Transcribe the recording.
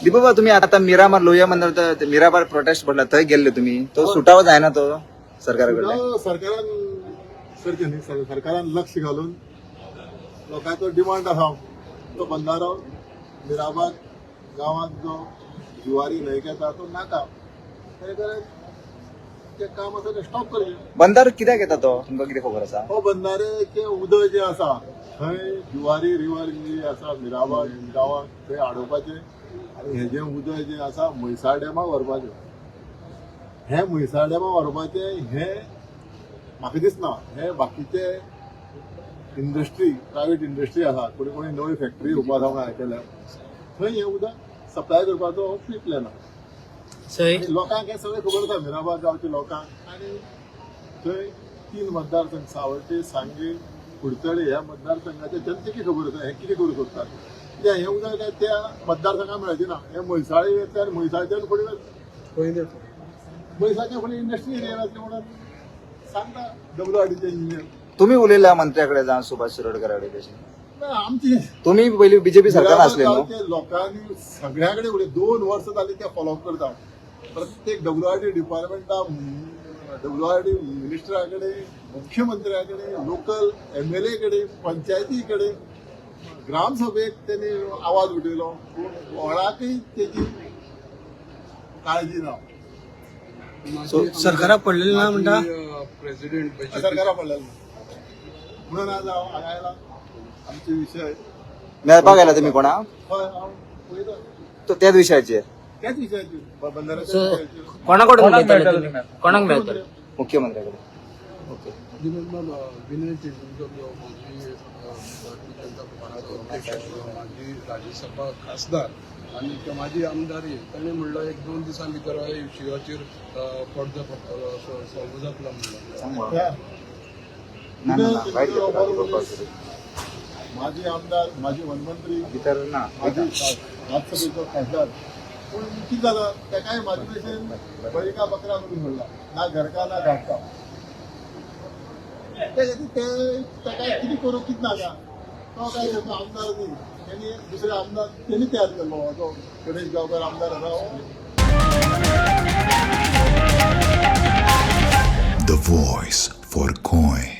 दीपा तुम्ही आता मिरामार लोहिया म्हणलं मिरामार प्रोटेस्ट पडला थंय गेल्ले तुम्ही तो सुटावो जायना तो सरकाराकडे सरकारान लक्ष घालून लोकांचो डिमांड आसा तो बंधारो मिराबाद गांवांत जो जुवारी न्हंयक येता तो नाका ते काम आसा ते स्टॉप करचें. बंदार कित्याक येता तो तुमकां कितें खबर आसा? हो बंधारे उदक जे आसा थंय जुवारी रिवर जी आसा मिराबाद गांवांत थंय अडोवपाचें आनी हेजें उदक जें आसा म्हैसाळ डॅमाक व्हरपाचें. हें म्हैसाळ डॅमाक व्हरपाचें हें म्हाका दिसना हे बाकीचे इंडस्ट्री प्रायवेट इंडस्ट्री आसा कोणी कोणी नवी फॅक्टरी उबा जावंक आयकल्या थंय हें उदक सप्लाय करपाचो हो प्री प्लॅन आसा. लोकांक हें सगळें खबर आसा मिराबाद गांवच्या लोकांक आनी थंय 3 मतदारसंघ सावड्डे सांगे कुडचडे ह्या मतदारसंघाच्या जनतेक खबर आसा हे कितें करूं सोदतात. कित्याक हें उदक काय त्या मतदारसंघाक मेळचें ना हें म्हैसाळी येता आनी म्हैसाळच्यान फुडें म्हैसाळच्या फुडें इंडस्ट्री एरिया आसली म्हणून सांगता WRDचे इंजिनियर. तुम्ही उलयला मंत्र्याकडे जावन सुभाष शिरोडकराकडे कशें आमची तुम्ही पयलीं बीजेपी सरकार आसले न्हू लोकांनी सगळ्याकडे उलय 2 वर्सां जाली ते फॉलो करता. प्रत्येक WRD डिपार्टमेंटा WRD मिनिस्टराकडे मुख्यमंत्र्याकडे लोकल MLA कडे पंचायती कडे ग्रामसभेक त्यांनी आवाज उठयलो कोणाकय तेजी काळजी ना. सरकाराक पडलेले ना म्हणटा प्रेसिडेंट सरकारा पडलेलो म्हणून आज हांव हांगा आयला आमचे विशय मेळपाक आयला तुमी कोणाक हय हांव पळयता तो त्याच विशयाचेर त्याच विशयाचेर बंधाऱ्याच्या विशयाचेर कोणाक मेळटले मुख्यमंत्र्याकडे. ओके विनय तेंडुलकर जो माजी भारतीय जनता पक्षाचो अध्यक्ष माजी राज्यसभा खासदार आणि ते माजी आमदारय ताणें म्हणलो 1-2 दिसां भितर ह्या विशयाचेर पडदो सॉल्व जातलो म्हणलो. ना ना ना वायट जाता माजी आमदार माजी वनमंत्री भितर ना माजी राज्यसभेचो खासदार पूण कितें जालां तेकाय म्हाजे भशेन बळिका बकरा करून सोडला ना घरका ना घाटका. तेकाय कितें करूं कितें नाका तो काय आमदार न्ही तेणी दुसरे आमदार तेणी तयार केल्लो तो गणेश गांवकर आमदार आसा. The voice for Coin.